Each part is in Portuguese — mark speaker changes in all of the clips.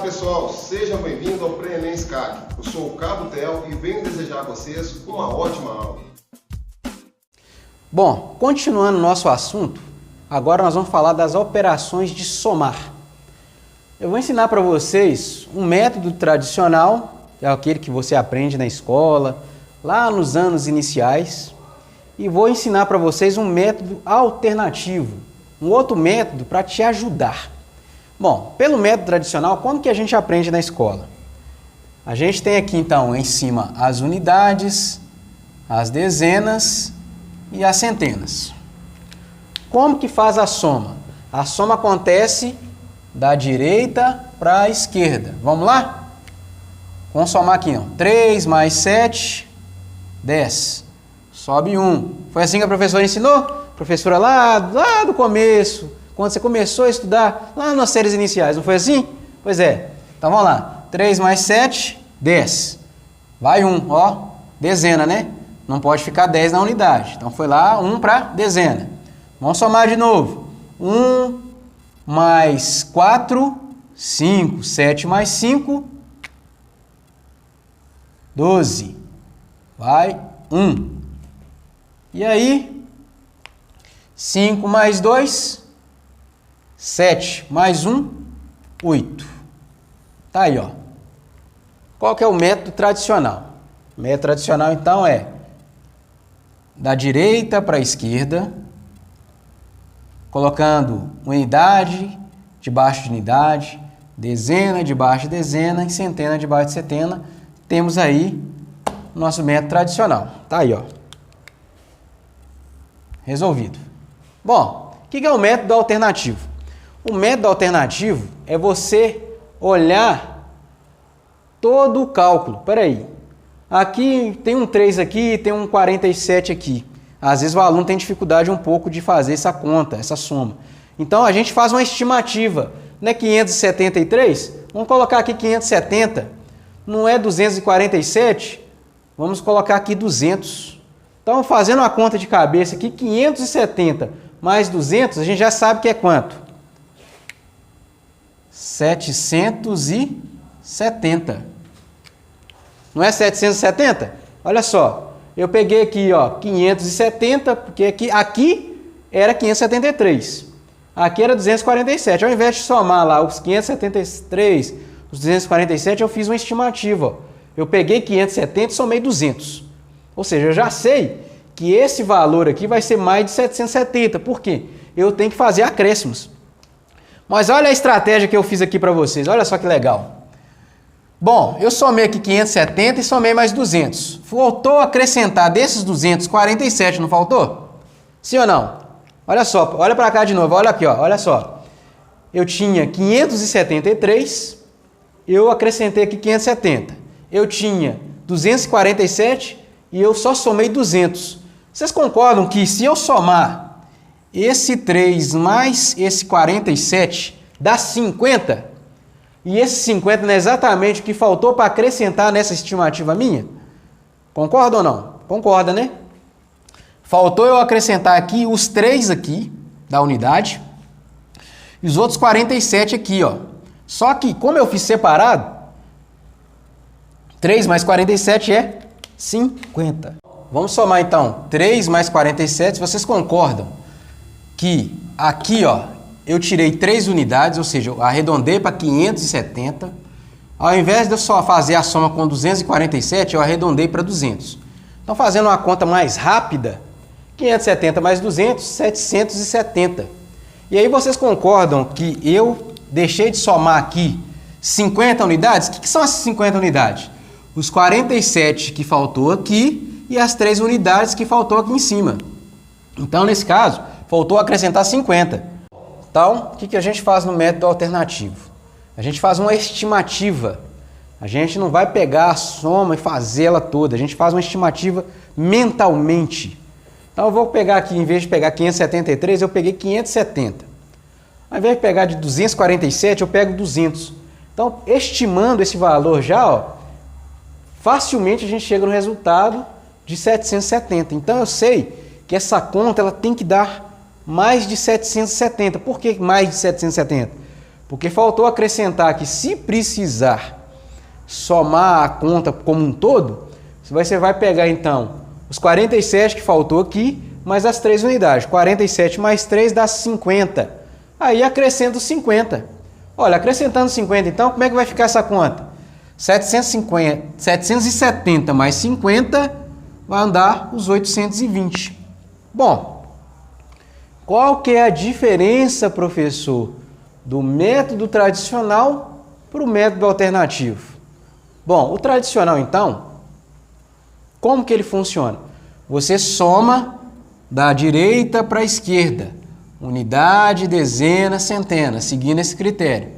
Speaker 1: pessoal, sejam bem-vindos ao Pré-ENEM SCAC. Eu sou o Cabo Tel e venho desejar a vocês uma ótima aula.
Speaker 2: Bom, continuando nosso assunto, agora nós vamos falar das operações de somar. Eu vou ensinar para vocês um método tradicional, que é aquele que você aprende na escola, lá nos anos iniciais, e vou ensinar para vocês um método alternativo, um outro método para te ajudar. Bom, pelo método tradicional, como que a gente aprende na escola? A gente tem aqui então em cima as unidades, as dezenas e as centenas. Como que faz a soma? A soma acontece da direita para a esquerda. Vamos lá? Vamos somar aqui, ó. 3 mais 7, 10. Sobe 1. Foi assim que a professora ensinou? Professora lá do começo, quando você começou a estudar, lá nas séries iniciais, não foi assim? Pois é. Então vamos lá. 3 mais 7, 10. Vai 1, ó. Dezena, né? Não pode ficar 10 na unidade. Então foi lá 1 para dezena. Vamos somar de novo. 1 mais 4, 5. 7 mais 5, 12. Vai 1. E aí? 5 mais 2, 7 mais 1, 8. Tá aí, ó. Qual que é o método tradicional? O método tradicional, então, é da direita para a esquerda, colocando unidade debaixo de unidade, dezena debaixo de dezena e centena debaixo de centena. Temos aí o nosso método tradicional. Tá aí, ó. Resolvido. Bom, o que é o método alternativo? O método alternativo é você olhar todo o cálculo. Espera aí. Aqui tem um 3 aqui, tem um 47 aqui. Às vezes o aluno tem dificuldade um pouco de fazer essa conta, essa soma. Então a gente faz uma estimativa. Não é 573? Vamos colocar aqui 570. Não é 247? Vamos colocar aqui 200. Então, fazendo uma conta de cabeça aqui, 570 mais 200, a gente já sabe que é quanto? 770. Não é 770? Olha só, eu peguei aqui, ó, 570, porque aqui era 573. Aqui era 247. Ao invés de somar lá os 573, os 247, eu fiz uma estimativa. Ó. Eu peguei 570 e somei 200. Ou seja, eu já sei que esse valor aqui vai ser mais de 770. Por quê? Eu tenho que fazer acréscimos. Mas olha a estratégia que eu fiz aqui para vocês. Olha só que legal. Bom, eu somei aqui 570 e somei mais 200. Faltou acrescentar desses 247, não faltou? Sim ou não? Olha só, olha para cá de novo. Olha aqui, ó, olha só. Eu tinha 573, eu acrescentei aqui 570. Eu tinha 247 e eu só somei 200. Vocês concordam que se eu somar esse 3 mais esse 47 dá 50? E esse 50 não é exatamente o que faltou para acrescentar nessa estimativa minha? Concorda ou não? Concorda, né? Faltou eu acrescentar aqui os 3 aqui da unidade e os outros 47 aqui, ó. Só que como eu fiz separado, 3 mais 47 é 50. Vamos somar então 3 mais 47. Vocês concordam que aqui, ó, eu tirei 3 unidades, ou seja, eu arredondei para 570. Ao invés de eu só fazer a soma com 247, eu arredondei para 200. Então, fazendo uma conta mais rápida, 570 mais 200, 770. E aí vocês concordam que eu deixei de somar aqui 50 unidades? O que são essas 50 unidades? Os 47 que faltou aqui e as 3 unidades que faltou aqui em cima. Então, nesse caso, faltou acrescentar 50. Então, o que a gente faz no método alternativo? A gente faz uma estimativa. A gente não vai pegar a soma e fazê-la toda. A gente faz uma estimativa mentalmente. Então, eu vou pegar aqui, em vez de pegar 573, eu peguei 570. Ao invés de pegar de 247, eu pego 200. Então, estimando esse valor já, ó, facilmente a gente chega no resultado de 770. Então eu sei que essa conta ela tem que dar mais de 770. Por que mais de 770? Porque faltou acrescentar que se precisar somar a conta como um todo, você vai pegar então os 47 que faltou aqui, mais as 3 unidades. 47 mais 3 dá 50. Aí acrescenta os 50. Olha, acrescentando 50 então, como é que vai ficar essa conta? 770 mais 50 vai dar os 820. Bom, qual que é a diferença, professor, do método tradicional para o método alternativo? Bom, o tradicional, então, como que ele funciona? Você soma da direita para a esquerda, unidade, dezena, centena, seguindo esse critério.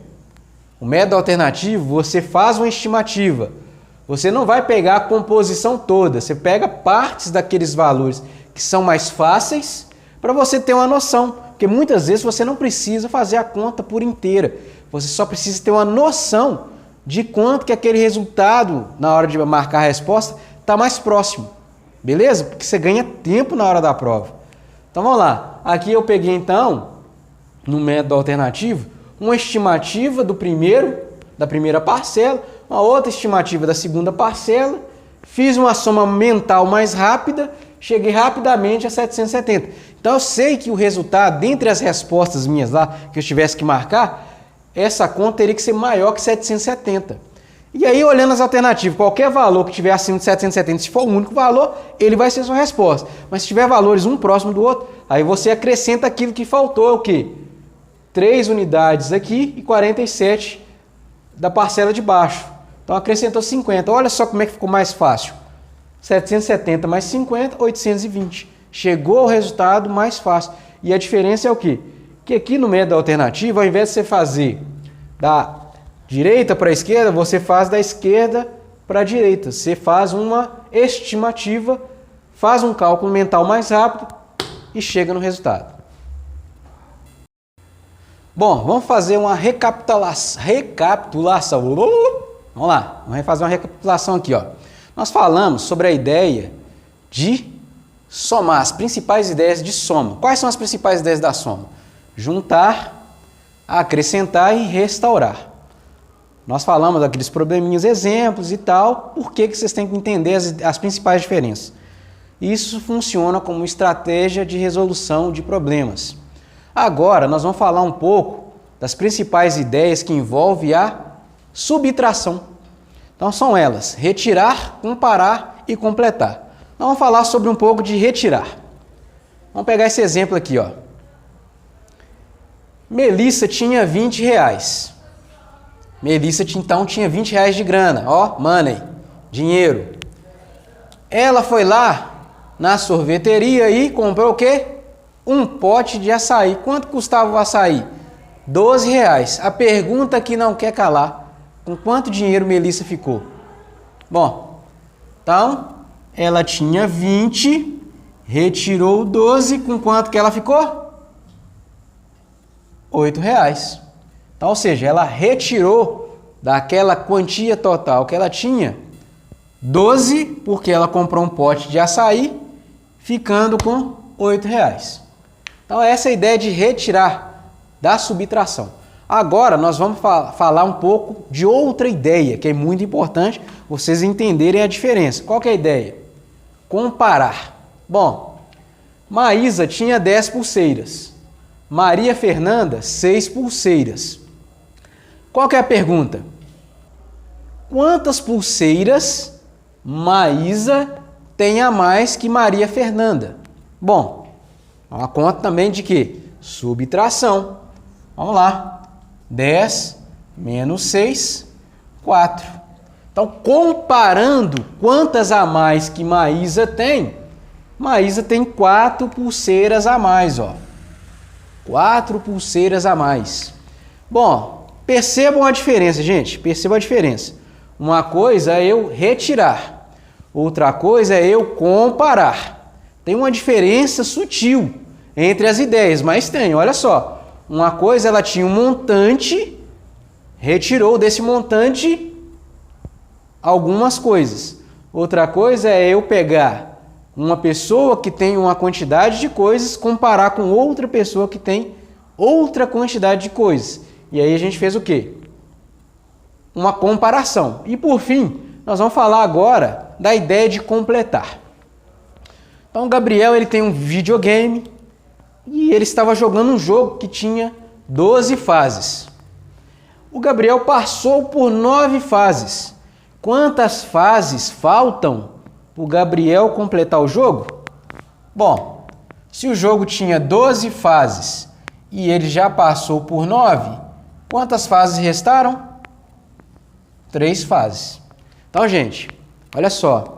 Speaker 2: O método alternativo, você faz uma estimativa. Você não vai pegar a composição toda, você pega partes daqueles valores que são mais fáceis para você ter uma noção, porque muitas vezes você não precisa fazer a conta por inteira, você só precisa ter uma noção de quanto que aquele resultado, na hora de marcar a resposta, está mais próximo, beleza? Porque você ganha tempo na hora da prova. Então vamos lá, aqui eu peguei então, no método alternativo, uma estimativa da primeira parcela, uma outra estimativa da segunda parcela, fiz uma soma mental mais rápida, cheguei rapidamente a 770. Então eu sei que o resultado, dentre as respostas minhas lá, que eu tivesse que marcar, essa conta teria que ser maior que 770. E aí, olhando as alternativas, qualquer valor que tiver acima de 770, se for o único valor, ele vai ser sua resposta. Mas se tiver valores um próximo do outro, aí você acrescenta aquilo que faltou, é o quê? 3 unidades aqui e 47 da parcela de baixo. Então acrescentou 50. Olha só como é que ficou mais fácil. 770 mais 50, 820. Chegou ao resultado mais fácil. E a diferença é o quê? Que aqui no método alternativo, ao invés de você fazer da direita para a esquerda, você faz da esquerda para a direita. Você faz uma estimativa, faz um cálculo mental mais rápido e chega no resultado. Bom, vamos fazer uma recapitulação. Vamos lá, vamos fazer uma recapitulação aqui, ó. Nós falamos sobre a ideia de somar, as principais ideias de soma. Quais são as principais ideias da soma? Juntar, acrescentar e restaurar. Nós falamos daqueles probleminhas, exemplos e tal, por que vocês têm que entender as principais diferenças. Isso funciona como estratégia de resolução de problemas. Agora, nós vamos falar um pouco das principais ideias que envolvem a subtração. Então, são elas: retirar, comparar e completar. Então, vamos falar sobre um pouco de retirar. Vamos pegar esse exemplo aqui, ó. Melissa tinha 20 reais. Melissa, então, tinha 20 reais de grana, ó, money, dinheiro. Ela foi lá na sorveteria e comprou o quê? Um pote de açaí. Quanto custava o açaí? 12 reais. A pergunta que não quer calar: com quanto dinheiro Melissa ficou? Bom, então, ela tinha 20, retirou 12, com quanto que ela ficou? 8 reais. Então, ou seja, ela retirou daquela quantia total que ela tinha 12, porque ela comprou um pote de açaí, ficando com 8 reais. Então, essa é a ideia de retirar da subtração. Agora, nós vamos falar um pouco de outra ideia, que é muito importante vocês entenderem a diferença. Qual que é a ideia? Comparar. Bom, Maísa tinha 10 pulseiras. Maria Fernanda, 6 pulseiras. Qual que é a pergunta? Quantas pulseiras Maísa tem a mais que Maria Fernanda? Bom, uma conta também de quê? Subtração. Vamos lá. 10 menos 6, 4. Então, comparando quantas a mais que Maísa tem 4 pulseiras a mais, ó. 4 pulseiras a mais. Bom, percebam a diferença, gente. Percebam a diferença. Uma coisa é eu retirar. Outra coisa é eu comparar. Tem uma diferença sutil entre as ideias, mas tem, olha só. Uma coisa, ela tinha um montante, retirou desse montante algumas coisas. Outra coisa é eu pegar uma pessoa que tem uma quantidade de coisas, comparar com outra pessoa que tem outra quantidade de coisas. E aí a gente fez o quê? Uma comparação. E por fim, nós vamos falar agora da ideia de completar. Então o Gabriel ele tem um videogame e ele estava jogando um jogo que tinha 12 fases. O Gabriel passou por 9 fases. Quantas fases faltam para o Gabriel completar o jogo? Bom, se o jogo tinha 12 fases e ele já passou por 9, quantas fases restaram? 3 fases. Então, gente, olha só.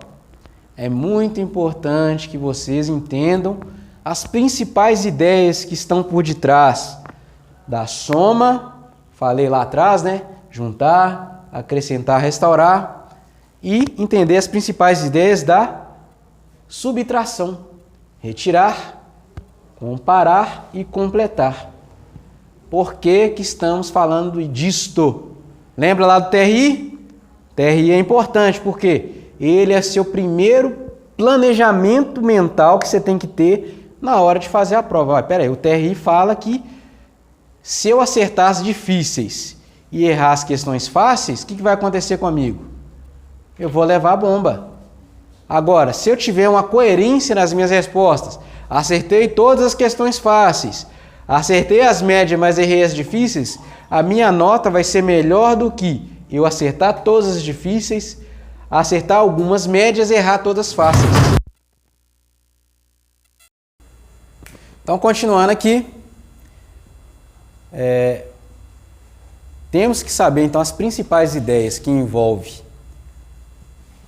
Speaker 2: É muito importante que vocês entendam as principais ideias que estão por detrás da soma, falei lá atrás, né? Juntar, acrescentar, restaurar e entender as principais ideias da subtração, retirar, comparar e completar. Por que que estamos falando disto? Lembra lá do TRI? TRI é importante porque ele é seu primeiro planejamento mental que você tem que ter na hora de fazer a prova. Olha, pera aí, o TRI fala que se eu acertar as difíceis e errar as questões fáceis, o que vai acontecer comigo? Eu vou levar a bomba. Agora, se eu tiver uma coerência nas minhas respostas, acertei todas as questões fáceis, acertei as médias, mas errei as difíceis, a minha nota vai ser melhor do que eu acertar todas as difíceis, acertar algumas médias e errar todas fáceis. Então, continuando aqui, temos que saber então as principais ideias que envolvem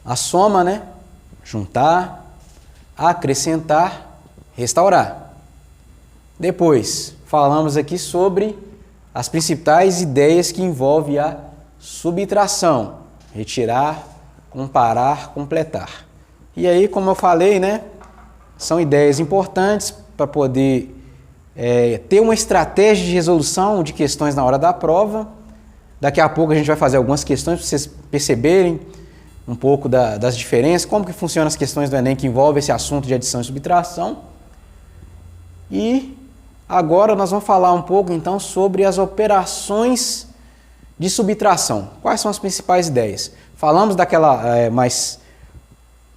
Speaker 2: a soma, né? Juntar, acrescentar, restaurar. Depois, falamos aqui sobre as principais ideias que envolvem a subtração, retirar, comparar, completar. E aí, como eu falei, né? São ideias importantes para poder ter uma estratégia de resolução de questões na hora da prova. Daqui a pouco a gente vai fazer algumas questões para vocês perceberem um pouco das diferenças, como que funcionam as questões do Enem que envolvem esse assunto de adição e subtração. E agora nós vamos falar um pouco então sobre as operações de subtração. Quais são as principais ideias? Falamos daquela mais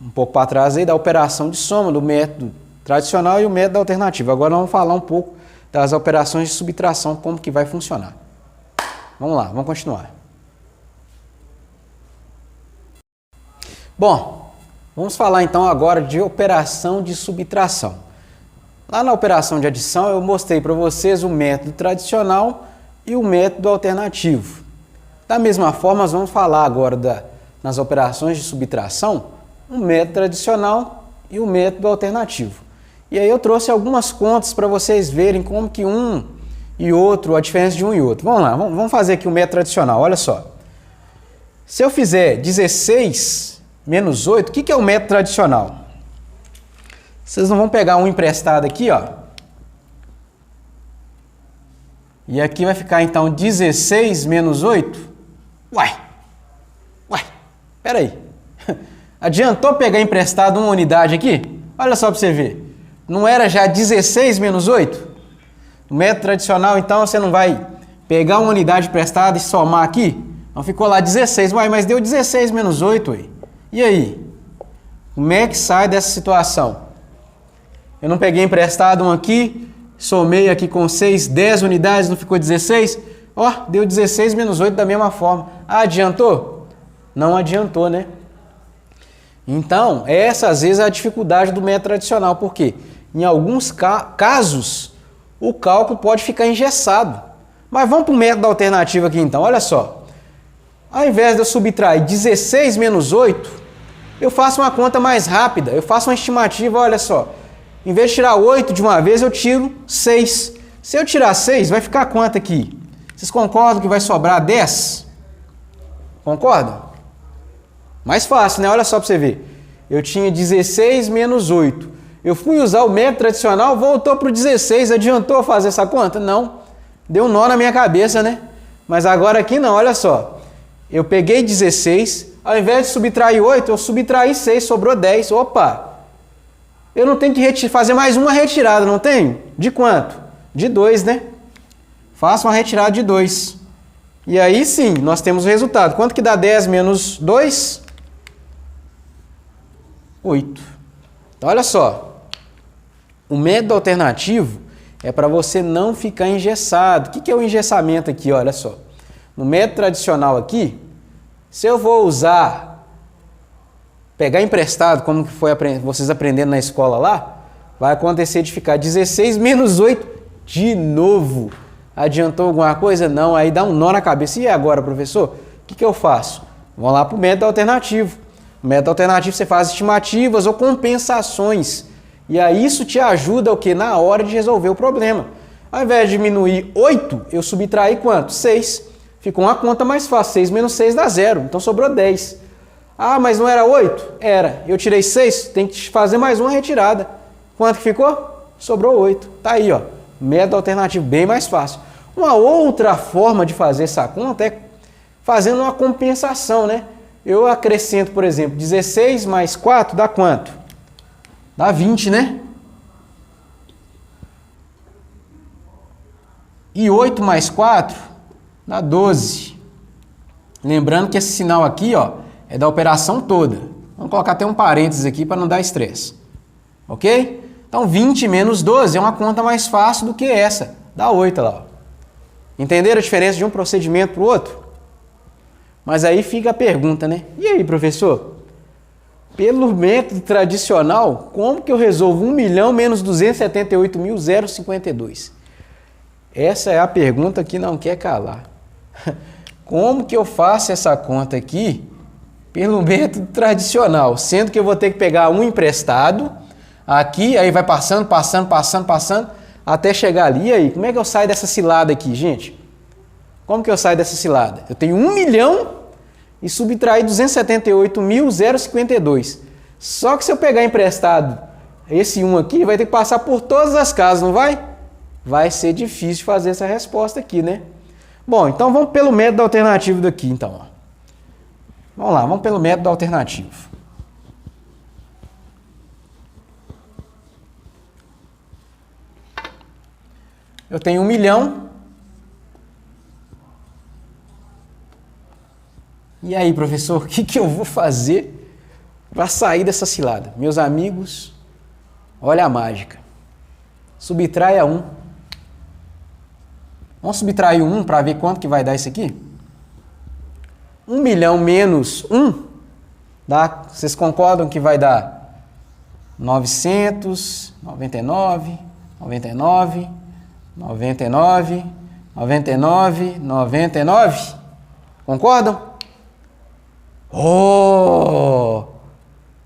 Speaker 2: um pouco para trás aí da operação de soma, do método tradicional e o método alternativo. Agora nós vamos falar um pouco das operações de subtração, como que vai funcionar. Vamos lá, vamos continuar. Bom, vamos falar então agora de operação de subtração. Lá na operação de adição eu mostrei para vocês o método tradicional e o método alternativo. Da mesma forma, nós vamos falar agora nas operações de subtração, o método tradicional e o método alternativo. E aí eu trouxe algumas contas para vocês verem como que um e outro, a diferença de um e outro. Vamos lá, vamos fazer aqui o método tradicional, olha só. Se eu fizer 16 menos 8, o que é o método tradicional? Vocês não vão pegar um emprestado aqui, ó. E aqui vai ficar então 16 menos 8? Uai, peraí. Adiantou pegar emprestado uma unidade aqui? Olha só para você ver. Não era já 16 menos 8? No método tradicional, então, você não vai pegar uma unidade emprestada e somar aqui? Não ficou lá 16. Uai, mas deu 16 menos 8, ué. E aí? Como é que sai dessa situação? Eu não peguei emprestado um aqui, somei aqui com 6, 10 unidades, não ficou 16? Ó, deu 16 menos 8 da mesma forma. Ah, adiantou? Não adiantou, né? Então, essa às vezes é a dificuldade do método tradicional. Por quê? Em alguns casos, o cálculo pode ficar engessado. Mas vamos para o método alternativo aqui então, olha só. Ao invés de eu subtrair 16 menos 8, eu faço uma conta mais rápida, eu faço uma estimativa, olha só. Em vez de tirar 8 de uma vez, eu tiro 6. Se eu tirar 6, vai ficar quanto aqui? Vocês concordam que vai sobrar 10? Concordam? Mais fácil, né? Olha só para você ver. Eu tinha 16 menos 8. Eu fui usar o método tradicional, voltou para o 16. Adiantou fazer essa conta? Não. Deu um nó na minha cabeça, né? Mas agora aqui não, olha só. Eu peguei 16, ao invés de subtrair 8, eu subtraí 6, sobrou 10. Opa! Eu não tenho que fazer mais uma retirada, não tenho? De quanto? De 2, né? faço uma retirada de 2. E aí sim, nós temos o resultado. Quanto que dá 10 menos 2? 8. Então, olha só. O método alternativo é para você não ficar engessado. O que é o engessamento aqui? Olha só. No método tradicional aqui, se eu vou pegar emprestado, como que foi vocês aprendendo na escola lá, vai acontecer de ficar 16 menos 8 de novo. Adiantou alguma coisa? Não, aí dá um nó na cabeça. E agora, professor? O que eu faço? Vamos lá para o método alternativo. No método alternativo você faz estimativas ou compensações. E aí isso te ajuda o quê? Na hora de resolver o problema. Ao invés de diminuir 8, eu subtraí quanto? 6. Ficou uma conta mais fácil. 6 menos 6 dá 0. Então sobrou 10. Ah, mas não era 8? Era. Eu tirei 6, tem que fazer mais uma retirada. Quanto que ficou? Sobrou 8. Tá aí, ó. Método alternativo bem mais fácil. Uma outra forma de fazer essa conta é fazendo uma compensação, né? Eu acrescento, por exemplo, 16 mais 4 dá quanto? Dá 20, né? E 8 mais 4 dá 12. Lembrando que esse sinal aqui, ó, é da operação toda. Vamos colocar até um parênteses aqui para não dar estresse. Ok? Então, 20 menos 12 é uma conta mais fácil do que essa. Dá 8 lá. Ó. Entenderam a diferença de um procedimento para o outro? Mas aí fica a pergunta, né? E aí, professor? Pelo método tradicional, como que eu resolvo 1 milhão menos 278.052? Essa é a pergunta que não quer calar. Como que eu faço essa conta aqui pelo método tradicional? Sendo que eu vou ter que pegar um emprestado aqui, aí vai passando, até chegar ali. E aí, como é que eu saio dessa cilada aqui, gente? Como que eu saio dessa cilada? Eu tenho 1 milhão e subtrair 278.052. Só que se eu pegar emprestado esse 1 aqui, vai ter que passar por todas as casas, não vai? Vai ser difícil fazer essa resposta aqui, né? Bom, então vamos pelo método alternativo daqui, então. Ó. Vamos lá, vamos pelo método alternativo. Eu tenho 1 milhão. E aí, professor, o que eu vou fazer para sair dessa cilada? Meus amigos, olha a mágica. Subtraia 1. Vamos subtrair 1 para ver quanto que vai dar isso aqui? 1 milhão menos 1, dá, vocês concordam que vai dar 999, 99, 99, 99, 99? Concordam? Oh!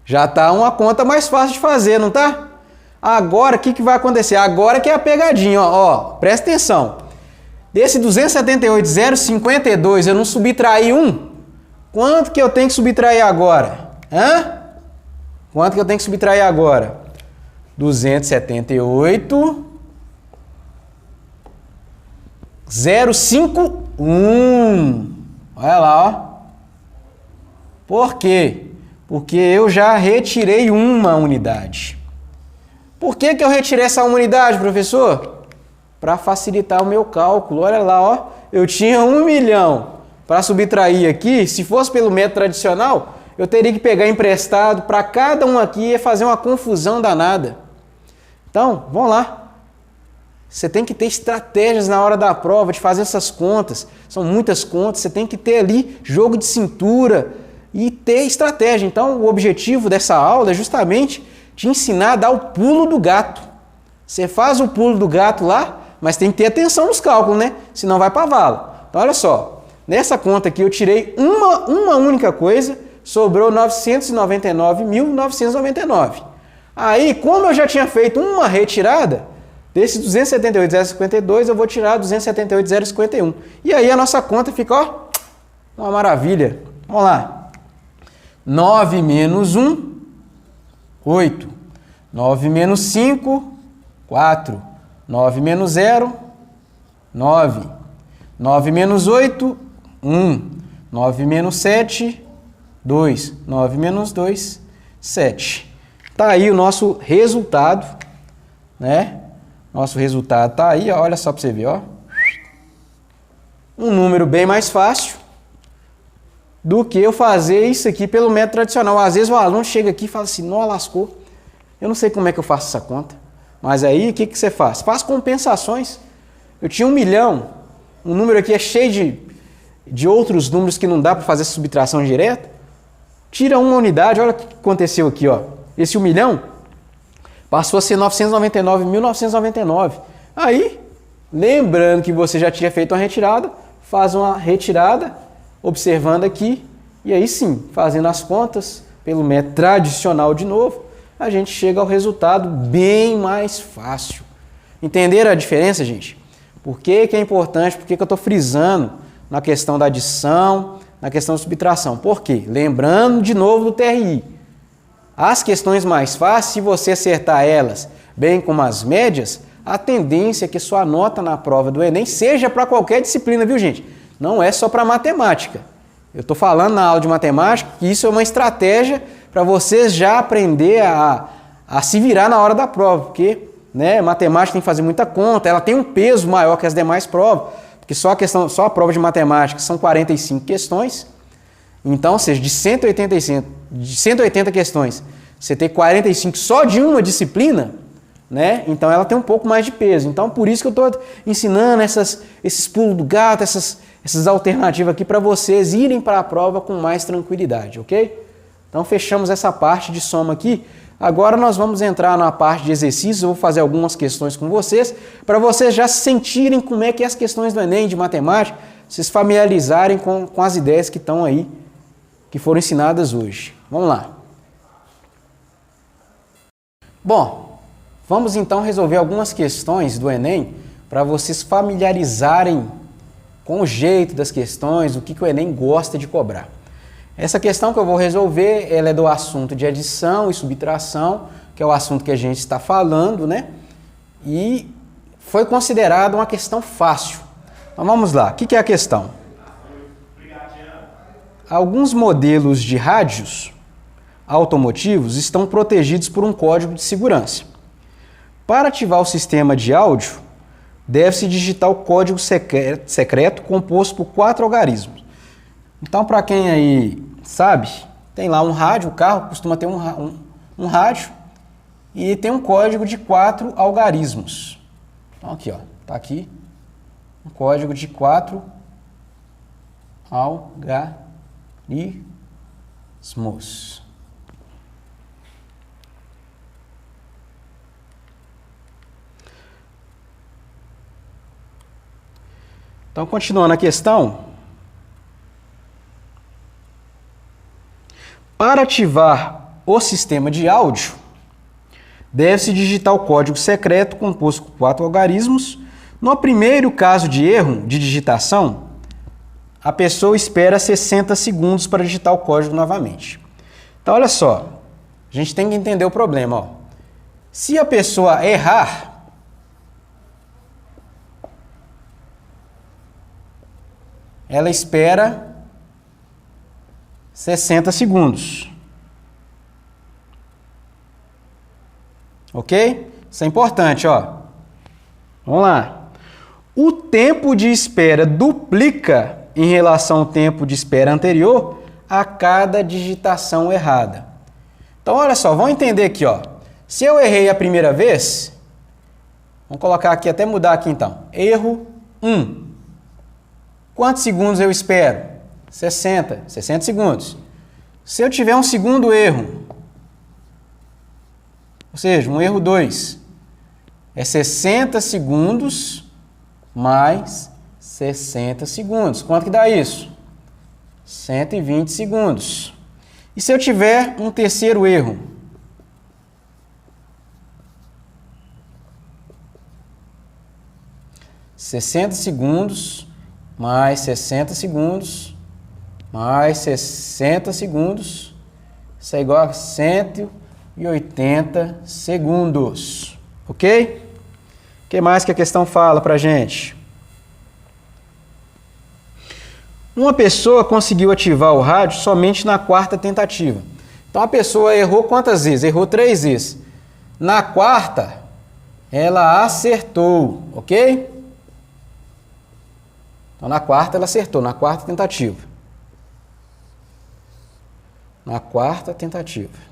Speaker 2: Já tá uma conta mais fácil de fazer, não tá? Agora, o que vai acontecer? Agora que é a pegadinha, ó, presta atenção. Desse 278.052, eu não subtraí 1. Quanto que eu tenho que subtrair agora? Hã? Quanto que eu tenho que subtrair agora? 278.051. Olha lá, ó. Por quê? Porque eu já retirei uma unidade. Por que eu retirei essa unidade, professor? Para facilitar o meu cálculo. Olha lá, ó. Eu tinha 1 milhão para subtrair aqui. Se fosse pelo método tradicional, eu teria que pegar emprestado para cada um aqui e fazer uma confusão danada. Então, vamos lá. Você tem que ter estratégias na hora da prova, de fazer essas contas. São muitas contas, você tem que ter ali jogo de cintura e ter estratégia. Então, o objetivo dessa aula é justamente te ensinar a dar o pulo do gato. Você faz o pulo do gato lá, mas tem que ter atenção nos cálculos, né? Senão vai para a vala. Então, olha só. Nessa conta aqui eu tirei uma única coisa, sobrou 999.999. Aí, como eu já tinha feito uma retirada, desse 278.052 eu vou tirar 278.051. E aí a nossa conta fica, ó, uma maravilha. Vamos lá. 9 menos 1, 8. 9 menos 5, 4. 9 menos 0, 9. 9 menos 8, 1. 9 menos 7, 2. 9 menos 2, 7. Tá aí o nosso resultado, né? Nosso resultado tá aí, ó, olha só para você ver, ó. um número bem mais fácil do que eu fazer isso aqui pelo método tradicional. Às vezes o aluno chega aqui e fala assim, não, lascou, eu não sei como é que eu faço essa conta. Mas aí, o que você faz? Faz compensações. Eu tinha 1 milhão, um número aqui é cheio de outros números que não dá para fazer essa subtração direta. Tira uma unidade, olha o que aconteceu aqui, ó. Esse 1 milhão passou a ser 999.999. Aí, lembrando que você já tinha feito uma retirada, faz uma retirada, observando aqui, e aí sim, fazendo as contas pelo método tradicional de novo, a gente chega ao resultado bem mais fácil. Entenderam a diferença, gente? Por que é importante? Por que eu estou frisando na questão da adição, na questão da subtração? Por quê? Lembrando de novo do TRI. As questões mais fáceis, se você acertar elas, bem como as médias, a tendência é que sua nota na prova do Enem seja para qualquer disciplina, viu, gente? Não é só para matemática. Eu estou falando na aula de matemática que isso é uma estratégia para vocês já aprender a se virar na hora da prova, porque né, matemática tem que fazer muita conta, ela tem um peso maior que as demais provas, porque só a prova de matemática são 45 questões, então, ou seja, de 180 questões, você ter 45 só de uma disciplina, né? Então ela tem um pouco mais de peso. Então, por isso que eu estou ensinando esses pulos do gato, essas alternativas aqui para vocês irem para a prova com mais tranquilidade, ok? Então, fechamos essa parte de soma aqui. Agora nós vamos entrar na parte de exercícios, eu vou fazer algumas questões com vocês, para vocês já sentirem como é que é as questões do Enem, de matemática, vocês familiarizarem com as ideias que estão aí, que foram ensinadas hoje. Vamos lá. Bom, vamos então resolver algumas questões do Enem para vocês familiarizarem com o jeito das questões, o que o Enem gosta de cobrar. Essa questão que eu vou resolver, ela é do assunto de adição e subtração, que é o assunto que a gente está falando, né? E foi considerada uma questão fácil. Então vamos lá, o que é a questão? Alguns modelos de rádios automotivos estão protegidos por um código de segurança. Para ativar o sistema de áudio, deve-se digitar o código secreto composto por 4 algarismos. Então, para quem aí sabe, tem lá um rádio, o carro costuma ter um rádio e tem um código de 4 algarismos. Então, aqui, ó, tá aqui um código de 4 algarismos. Então, continuando a questão, para ativar o sistema de áudio, deve-se digitar o código secreto composto por 4 algarismos. No primeiro caso de erro de digitação, a pessoa espera 60 segundos para digitar o código novamente. Então, olha só, a gente tem que entender o problema. Ó. Se a pessoa errar, ela espera 60 segundos. Ok? Isso é importante, ó. Vamos lá. O tempo de espera duplica em relação ao tempo de espera anterior a cada digitação errada. Então, olha só, vamos entender aqui, ó. Se eu errei a primeira vez, vamos colocar aqui, até mudar aqui então. Erro 1. Quantos segundos eu espero? 60 segundos. Se eu tiver um segundo erro, ou seja, um erro 2, é 60 segundos mais 60 segundos. Quanto que dá isso? 120 segundos. E se eu tiver um terceiro erro? (60 segundos mais 60 segundos mais 60 segundos, isso é igual a 180 segundos, ok? O que mais que a questão fala para a gente? Uma pessoa conseguiu ativar o rádio somente na 4ª tentativa. Então a pessoa errou quantas vezes? Errou 3 vezes. Na 4ª, ela acertou, ok? Então, na quarta ela acertou, na quarta tentativa. Na quarta tentativa.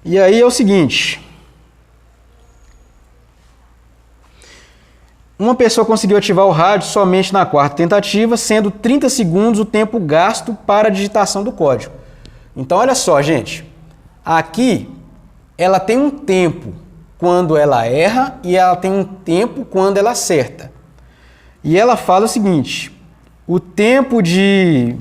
Speaker 2: E aí é o seguinte. Uma pessoa conseguiu ativar o rádio somente na quarta tentativa, sendo 30 segundos o tempo gasto para a digitação do código. Então, olha só, gente. Aqui, ela tem um tempo quando ela erra e ela tem um tempo quando ela acerta. E ela fala o seguinte, o tempo de...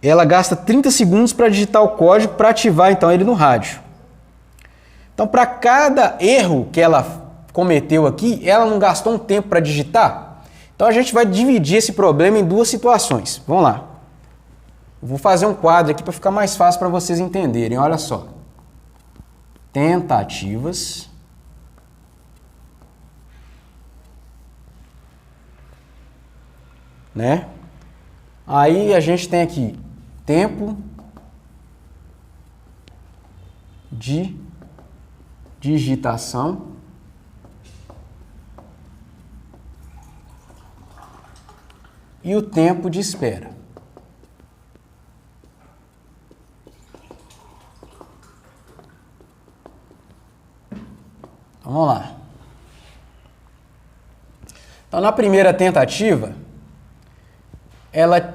Speaker 2: Ela gasta 30 segundos para digitar o código para ativar, então, ele no rádio. Então, para cada erro que ela cometeu aqui, ela não gastou um tempo para digitar? Então, a gente vai dividir esse problema em duas situações. Vamos lá. Vou fazer um quadro aqui para ficar mais fácil para vocês entenderem. Olha só. Tentativas. Né? Aí a gente tem aqui tempo de digitação e o tempo de espera. Vamos lá. Então, na primeira tentativa, ela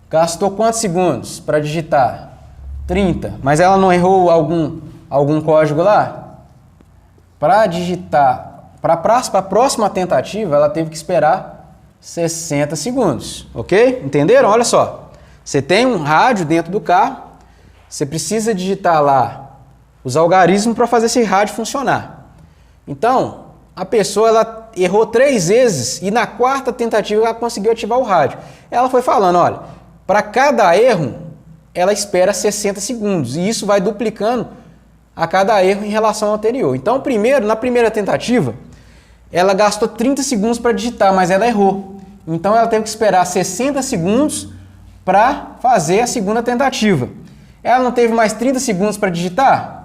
Speaker 2: gastou quantos segundos para digitar? 30. Mas ela não errou algum código lá? Para digitar, para a próxima tentativa, ela teve que esperar 60 segundos. Ok? Entenderam? Olha só. Você tem um rádio dentro do carro, você precisa digitar lá os algarismos para fazer esse rádio funcionar. Então, a pessoa ela errou 3 vezes e na quarta tentativa ela conseguiu ativar o rádio. Ela foi falando, olha, para cada erro ela espera 60 segundos e isso vai duplicando a cada erro em relação ao anterior. Então, na primeira tentativa, ela gastou 30 segundos para digitar, mas ela errou. Então, ela teve que esperar 60 segundos para fazer a segunda tentativa. Ela não teve mais 30 segundos para digitar?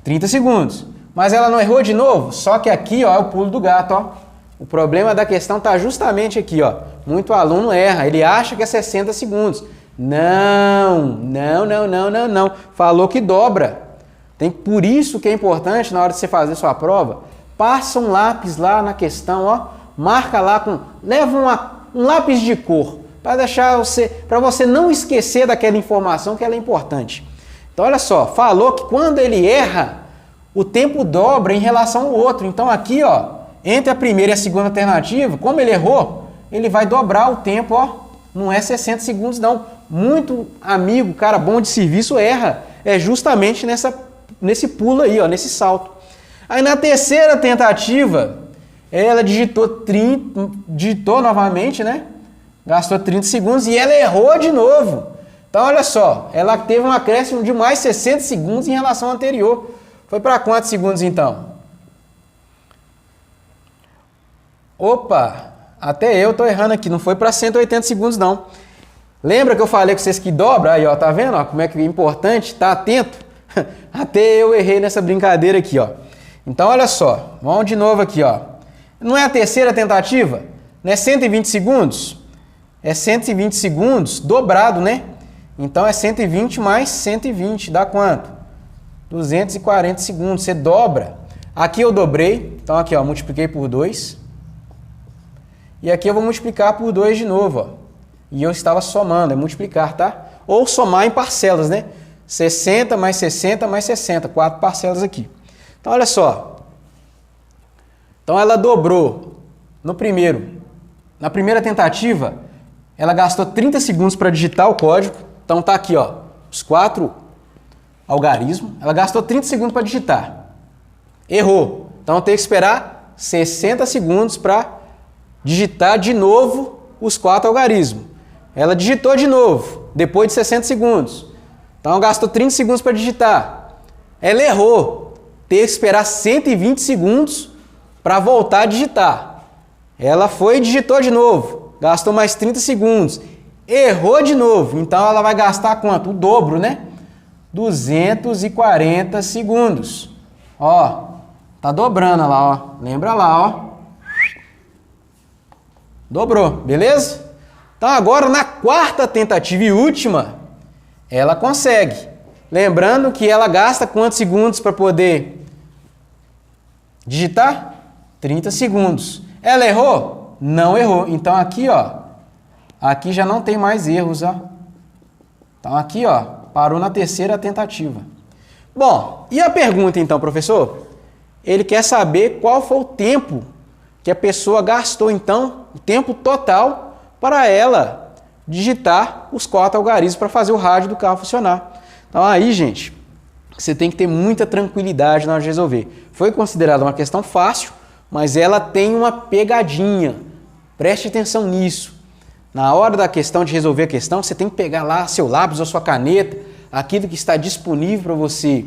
Speaker 2: 30 segundos. Mas ela não errou de novo? Só que aqui, ó, é o pulo do gato, ó. O problema da questão está justamente aqui, ó. Muito aluno erra, ele acha que é 60 segundos. Não. Falou que dobra. Por isso que é importante, na hora de você fazer sua prova, passa um lápis lá na questão, ó. Marca lá leva um lápis de cor, para você não esquecer daquela informação que ela é importante. Então, olha só, falou que quando ele erra, o tempo dobra em relação ao outro. Então, aqui, ó, entre a primeira e a segunda alternativa, como ele errou, ele vai dobrar o tempo, ó. Não é 60 segundos, não. Muito amigo, cara bom de serviço, erra. É justamente nesse pulo aí, ó, nesse salto. Aí, na terceira tentativa, ela digitou novamente, né? Gastou 30 segundos e ela errou de novo. Então, olha só, ela teve um acréscimo de mais 60 segundos em relação ao anterior. Foi para quantos segundos, então? Opa, até eu estou errando aqui, não foi para 180 segundos, não. Lembra que eu falei com vocês que dobra? Aí, ó, tá vendo? Ó, como é que é importante estar atento? Até eu errei nessa brincadeira aqui, ó. Então, olha só, vamos de novo aqui, ó. Não é a terceira tentativa? Não é 120 segundos? É 120 segundos dobrado, né? Então, é 120 mais 120, dá quanto? 240 segundos, você dobra. Aqui eu dobrei, então aqui, ó, multipliquei por 2. E aqui eu vou multiplicar por 2 de novo, ó. E eu estava somando, é multiplicar, tá? Ou somar em parcelas, né? 60 mais 60 mais 60, 4 parcelas aqui. Então, olha só. Então, ela dobrou na primeira tentativa, ela gastou 30 segundos para digitar o código. Então, tá aqui, ó, os 4 algarismos. Ela gastou 30 segundos para digitar. Errou. Então, eu tenho que esperar 60 segundos para digitar de novo os 4 algarismos. Ela digitou de novo, depois de 60 segundos. Então, gastou 30 segundos para digitar. Ela errou. Teve que esperar 120 segundos para voltar a digitar. Ela foi e digitou de novo. gastou mais 30 segundos. Errou de novo, então ela vai gastar quanto? O dobro, né? 240 segundos. Ó, tá dobrando lá, ó. Lembra lá, ó. Dobrou, beleza? Então agora na quarta tentativa e última, ela consegue. Lembrando que ela gasta quantos segundos para poder digitar? 30 segundos. Ela errou? Não errou. Então aqui, ó, aqui já não tem mais erros, ó. Então aqui, ó, parou na terceira tentativa. Bom, e a pergunta então, professor? Ele quer saber qual foi o tempo que a pessoa gastou, então, o tempo total para ela digitar os 4 algarismos para fazer o rádio do carro funcionar. Então aí, gente, você tem que ter muita tranquilidade na hora de resolver. Foi considerada uma questão fácil, mas ela tem uma pegadinha. Preste atenção nisso. Na hora da questão de resolver a questão, você tem que pegar lá seu lápis ou sua caneta, aquilo que está disponível para você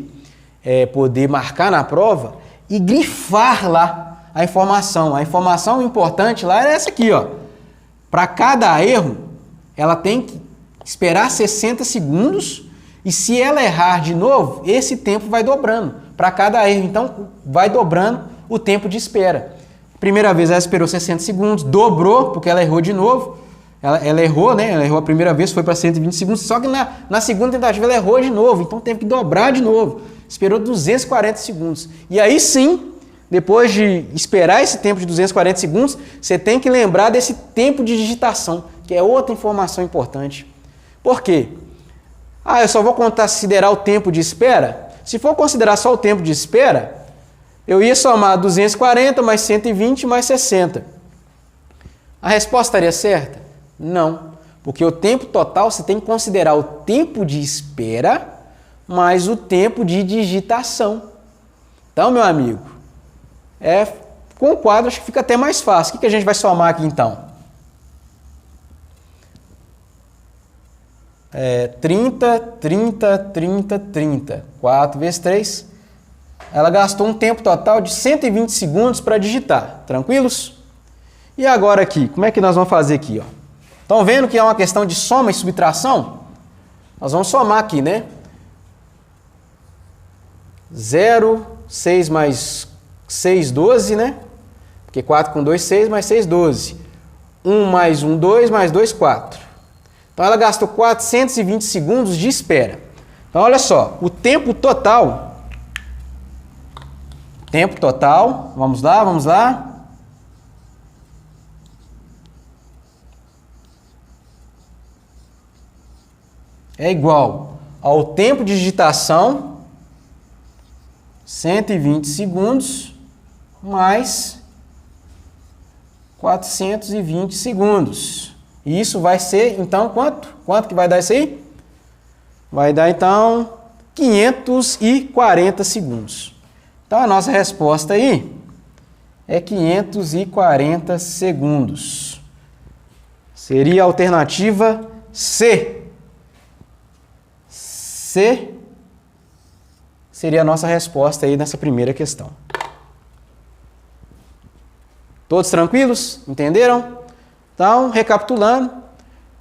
Speaker 2: poder marcar na prova e grifar lá a informação. A informação importante lá é essa aqui, ó. Para cada erro, ela tem que esperar 60 segundos e se ela errar de novo, esse tempo vai dobrando. Para cada erro, então, vai dobrando o tempo de espera. Primeira vez ela esperou 60 segundos, dobrou, porque ela errou de novo. Ela errou, né? Ela errou a primeira vez, foi para 120 segundos, só que na segunda tentativa ela errou de novo, então teve que dobrar de novo. Esperou 240 segundos. E aí sim, depois de esperar esse tempo de 240 segundos, você tem que lembrar desse tempo de digitação, que é outra informação importante. Por quê? Ah, eu só vou considerar o tempo de espera? Se for considerar só o tempo de espera, eu ia somar 240 mais 120 mais 60. A resposta estaria certa? Não, porque o tempo total você tem que considerar o tempo de espera mais o tempo de digitação. Então, meu amigo, com o quadro acho que fica até mais fácil. O que a gente vai somar aqui então? 30, 30, 30, 30. 4 vezes 3. Ela gastou um tempo total de 120 segundos para digitar. Tranquilos? E agora aqui, como é que nós vamos fazer aqui? Estão vendo que é uma questão de soma e subtração? Nós vamos somar aqui, né? 0, 6 mais 6, 12, né? Porque 4 com 2, 6, mais 6, 12. 1 mais 1, 2, mais 2, 4. Então ela gastou 420 segundos de espera. Então olha só, o tempo total, vamos lá. É igual ao tempo de digitação, 120 segundos, mais 420 segundos. E isso vai ser, então, quanto? Quanto que vai dar isso aí? Vai dar, então, 540 segundos. Então, a nossa resposta aí é 540 segundos. Seria a alternativa C. C seria a nossa resposta aí nessa primeira questão. Todos tranquilos? Entenderam? Então, recapitulando,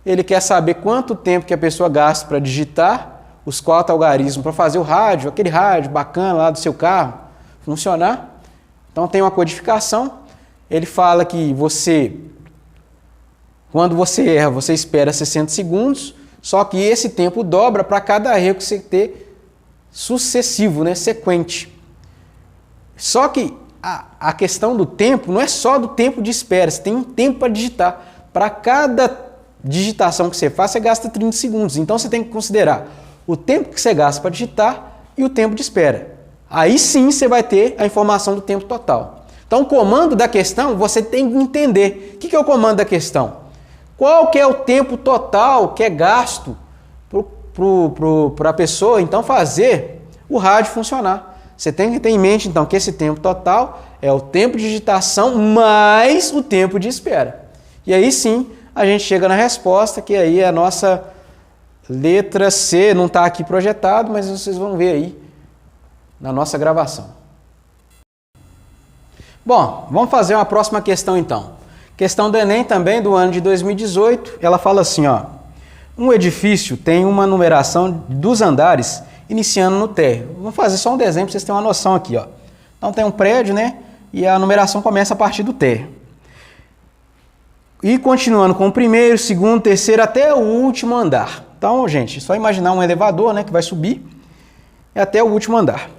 Speaker 2: ele quer saber quanto tempo que a pessoa gasta para digitar os 4 algarismos para fazer o rádio, aquele rádio bacana lá do seu carro, funcionar. Então, tem uma codificação. Ele fala que quando você erra, você espera 60 segundos, só que esse tempo dobra para cada erro que você ter sucessivo, né, sequente. Só que a questão do tempo não é só do tempo de espera, você tem um tempo para digitar. Para cada digitação que você faz, você gasta 30 segundos. Então você tem que considerar o tempo que você gasta para digitar e o tempo de espera. Aí sim você vai ter a informação do tempo total. Então o comando da questão você tem que entender. O que é o comando da questão? Qual que é o tempo total que é gasto para a pessoa então fazer o rádio funcionar? Você tem que ter em mente, então, que esse tempo total é o tempo de digitação mais o tempo de espera. E aí sim, a gente chega na resposta, que aí é a nossa letra C. Não está aqui projetado, mas vocês vão ver aí na nossa gravação. Bom, vamos fazer uma próxima questão, então. Questão do Enem também, do ano de 2018, ela fala assim, ó. Um edifício tem uma numeração dos andares iniciando no térreo. Vamos fazer só um desenho para vocês terem uma noção aqui, ó. Então tem um prédio, né? E a numeração começa a partir do térreo. E continuando com o primeiro, segundo, terceiro, até o último andar. Então, gente, é só imaginar um elevador, né? Que vai subir até o último andar.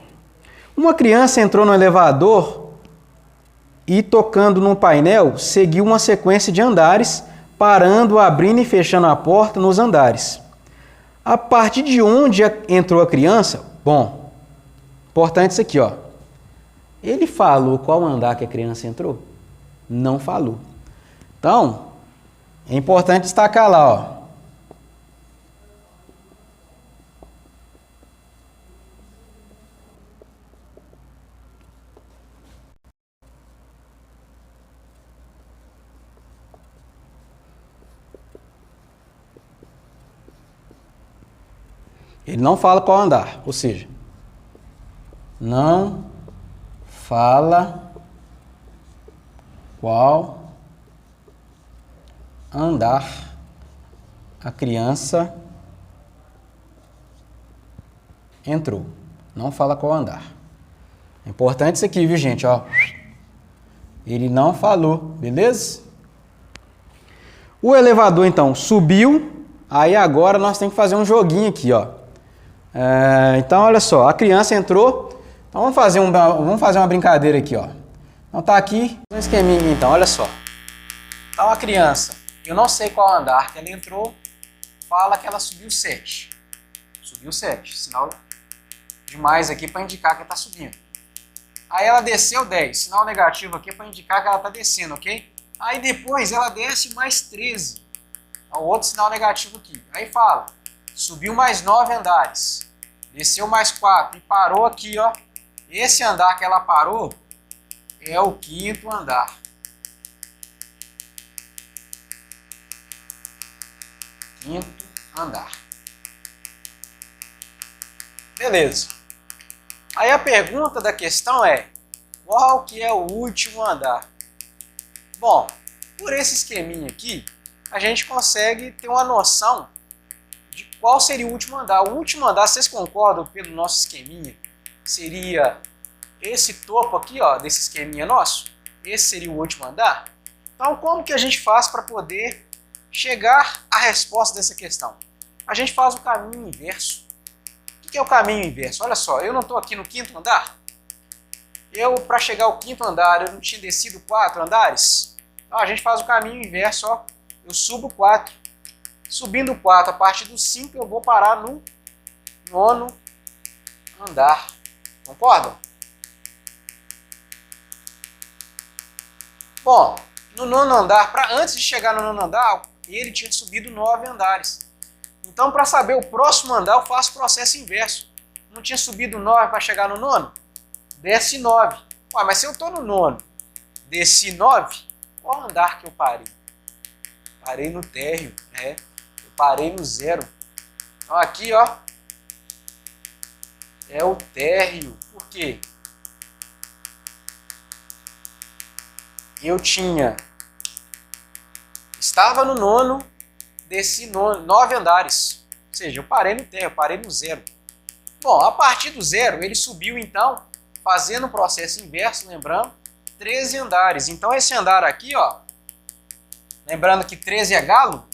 Speaker 2: Uma criança entrou no elevador e, tocando no painel, seguiu uma sequência de andares, parando, abrindo e fechando a porta nos andares. A partir de onde entrou a criança, bom, importante isso aqui, ó. Ele falou qual andar que a criança entrou? Não falou. Então, é importante destacar lá, ó. Ele não fala qual andar, ou seja, não fala qual andar a criança entrou. Não fala qual andar. É importante isso aqui, viu, gente? Ó. Ele não falou, beleza? O elevador, então, subiu. Aí agora nós temos que fazer um joguinho aqui, ó. Então, olha só, a criança entrou. Então, vamos fazer uma brincadeira aqui, ó. Então, tá aqui um esqueminha, então, olha só. Então, a criança, eu não sei qual andar que ela entrou, fala que ela subiu 7. Subiu 7, sinal de mais aqui para indicar que ela está subindo. Aí ela desceu 10, sinal negativo aqui para indicar que ela está descendo, ok? Aí depois ela desce mais 13, é o outro sinal negativo aqui. Aí fala, subiu mais 9 andares, desceu mais 4 e parou aqui, ó. Esse andar que ela parou é o 5º andar. Quinto andar. Beleza. Aí a pergunta da questão é, qual que é o último andar? Bom, por esse esqueminha aqui, a gente consegue ter uma noção de qual seria o último andar. O último andar, vocês concordam pelo nosso esqueminha, seria esse topo aqui, ó, desse esqueminha nosso? Esse seria o último andar? Então, como que a gente faz para poder chegar à resposta dessa questão? A gente faz o caminho inverso. O que é o caminho inverso? Olha só, eu não estou aqui no 5º andar? Para chegar ao 5º andar, eu não tinha descido 4 andares? Então, a gente faz o caminho inverso, ó. Eu subo 4. Subindo 4, a partir do 5 eu vou parar no 9º andar. Concordam? Bom, no 9º andar, antes de chegar no 9º andar, ele tinha subido 9 andares. Então, para saber o próximo andar, eu faço o processo inverso. Não tinha subido 9 para chegar no 9º? Desce 9. Ué, mas se eu estou no 9º, desci 9, qual andar que eu parei? Parei no térreo, né? Eu parei no 0. Então, aqui, ó, é o térreo. Por quê? Eu estava no 9º, desci 9 andares. Ou seja, eu parei no térreo, eu parei no 0. Bom, a partir do 0, ele subiu, então, fazendo o processo inverso, lembrando, 13 andares. Então, esse andar aqui, ó, lembrando que 13 é galo,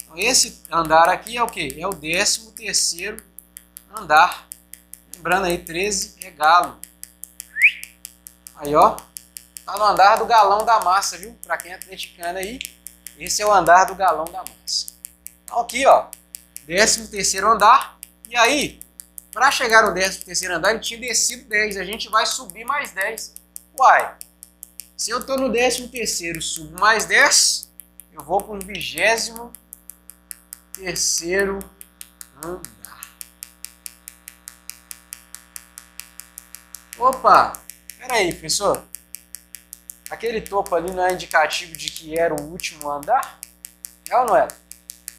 Speaker 2: então esse andar aqui é o quê? É o 13º andar. Lembrando aí, 13 é galo. Aí, ó, tá no andar do galão da massa, viu? Para quem é atleticano aí, esse é o andar do galão da massa. Então, aqui, ó, 13º andar. E aí, para chegar no 13º andar, ele tinha descido 10. A gente vai subir mais 10. Uai, se eu estou no 13º, subo mais 10, eu vou para o 23º andar. Opa, peraí, professor. Aquele topo ali não é indicativo de que era o último andar? É ou não é?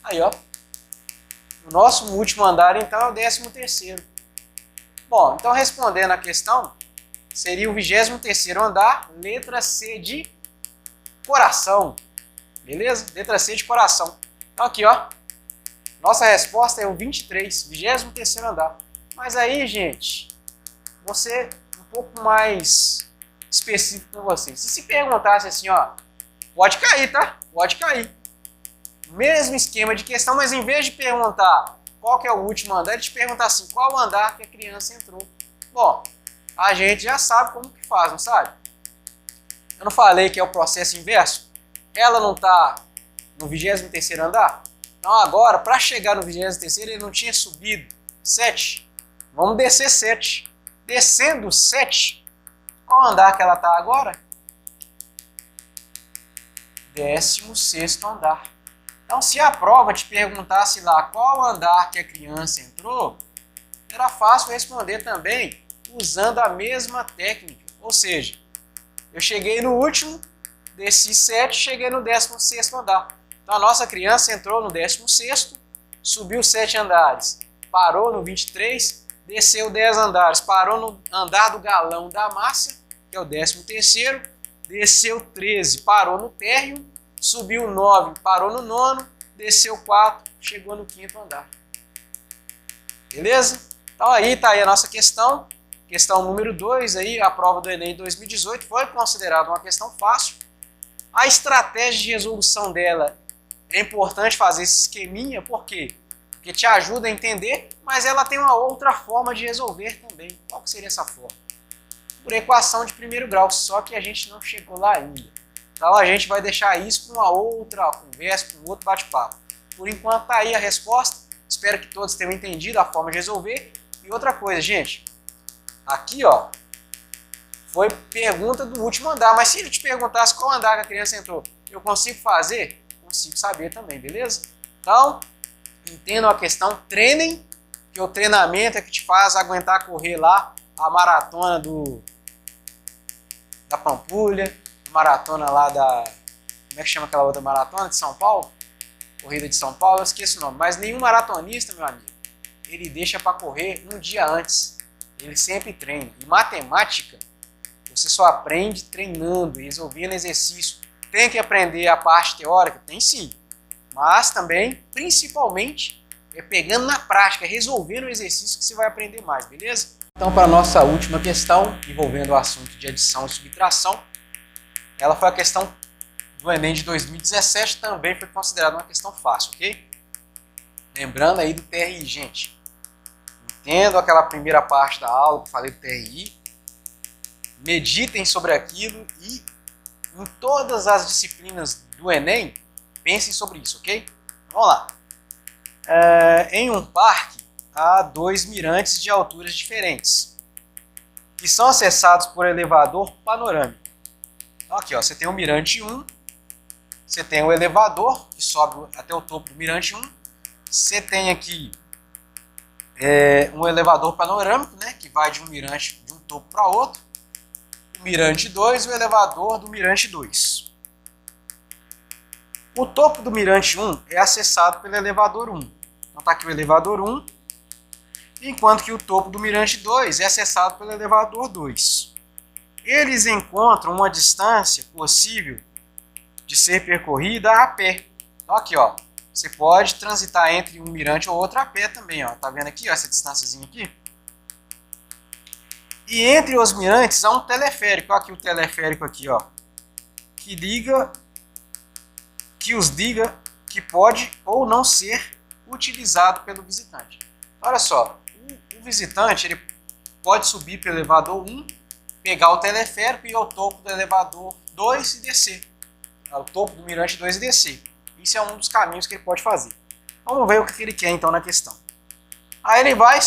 Speaker 2: Aí, ó. O nosso último andar, então, é o 13º. Bom, então, respondendo a questão, seria o 23º andar, letra C de coração. Beleza? Letra C de coração. Então aqui, ó. Nossa resposta é o 23, 23º andar. Mas aí, gente, você um pouco mais específico com você. Se perguntasse assim, ó, pode cair, tá? Pode cair. Mesmo esquema de questão, mas em vez de perguntar qual que é o último andar, ele te pergunta assim, qual andar que a criança entrou. Bom, a gente já sabe como que faz, não sabe? Eu não falei que é o processo inverso? Ela não está no 23º andar? Então agora, para chegar no 23º, ele não tinha subido 7. Vamos descer 7. Descendo 7, qual andar que ela está agora? 16º andar. Então, se a prova te perguntasse lá qual andar que a criança entrou, era fácil responder também usando a mesma técnica. Ou seja, eu cheguei no último, desci 7, cheguei no 16º andar. Então, a nossa criança entrou no 16º, subiu 7 andares, parou no 23, desceu 10 andares, parou no andar do galão da massa, que é o 13º, desceu 13, parou no térreo, subiu 9, parou no 9º, desceu 4, chegou no 5º andar. Beleza? Então aí está aí a nossa questão. Questão número 2, aí, a prova do Enem 2018 foi considerada uma questão fácil. A estratégia de resolução dela é importante fazer esse esqueminha, por quê? Porque te ajuda a entender, mas ela tem uma outra forma de resolver também. Qual que seria essa forma? Por equação de primeiro grau, só que a gente não chegou lá ainda. Então a gente vai deixar isso para uma outra conversa, para um outro bate-papo. Por enquanto está aí a resposta. Espero que todos tenham entendido a forma de resolver. E outra coisa, gente, aqui ó, foi pergunta do último andar, mas se ele te perguntasse qual andar que a criança entrou, eu consigo fazer? Consigo saber também, beleza? Então, entendam a questão, treinem, que o treinamento é que te faz aguentar correr lá a maratona da Pampulha, a maratona lá da... Como é que chama aquela outra maratona de São Paulo? Corrida de São Paulo, eu esqueço o nome. Mas nenhum maratonista, meu amigo, ele deixa para correr um dia antes. Ele sempre treina. E matemática, você só aprende treinando, resolvendo exercício. Tem que aprender a parte teórica? Tem sim. Mas também, principalmente, é pegando na prática, resolvendo o exercício que você vai aprender mais, beleza? Então, para a nossa última questão, envolvendo o assunto de adição e subtração, ela foi a questão do Enem de 2017, também foi considerada uma questão fácil, ok? Lembrando aí do TRI, gente. Entendo aquela primeira parte da aula que eu falei do TRI, meditem sobre aquilo e em todas as disciplinas do Enem, pensem sobre isso, ok? Vamos lá. Em um parque, há 2 mirantes de alturas diferentes, que são acessados por elevador panorâmico. Então aqui, ó, você tem o mirante 1, você tem o elevador, que sobe até o topo do mirante 1, você tem aqui um elevador panorâmico, né, que vai de um mirante de um topo para outro, o mirante 2 e o elevador do mirante 2. O topo do mirante 1 é acessado pelo elevador 1. Então está aqui o elevador 1, enquanto que o topo do mirante 2 é acessado pelo elevador 2. Eles encontram uma distância possível de ser percorrida a pé. Então aqui, ó, você pode transitar entre um mirante ou outro a pé também, ó. Tá vendo aqui, ó, essa distânciazinha aqui? E entre os mirantes há um teleférico, ó, aqui o teleférico aqui, ó, que os diga que pode ou não ser utilizado pelo visitante. Olha só, o visitante ele pode subir pelo elevador 1, pegar o teleférico e ir ao topo do elevador 2 e descer. Ao topo do mirante 2 e descer. Isso é um dos caminhos que ele pode fazer. Vamos ver o que ele quer então na questão. Aí ele vai,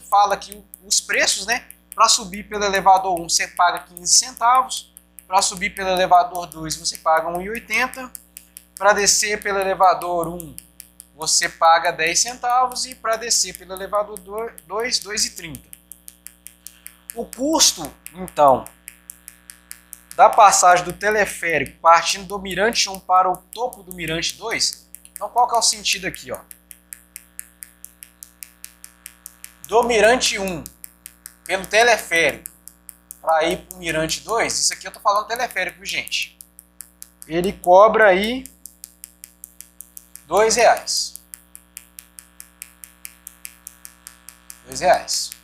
Speaker 2: fala aqui os preços, né? Para subir pelo elevador 1 você paga 15 centavos. Para subir pelo elevador 2 você paga 1,80. Para descer pelo elevador 1 você paga 10 centavos. E para descer pelo elevador 2, 2,30. O custo, então, da passagem do teleférico partindo do mirante 1 para o topo do mirante 2, então qual que é o sentido aqui, ó? Do mirante 1 pelo teleférico para ir para o mirante 2, isso aqui eu estou falando teleférico, gente. ele cobra aí R$2. R$2.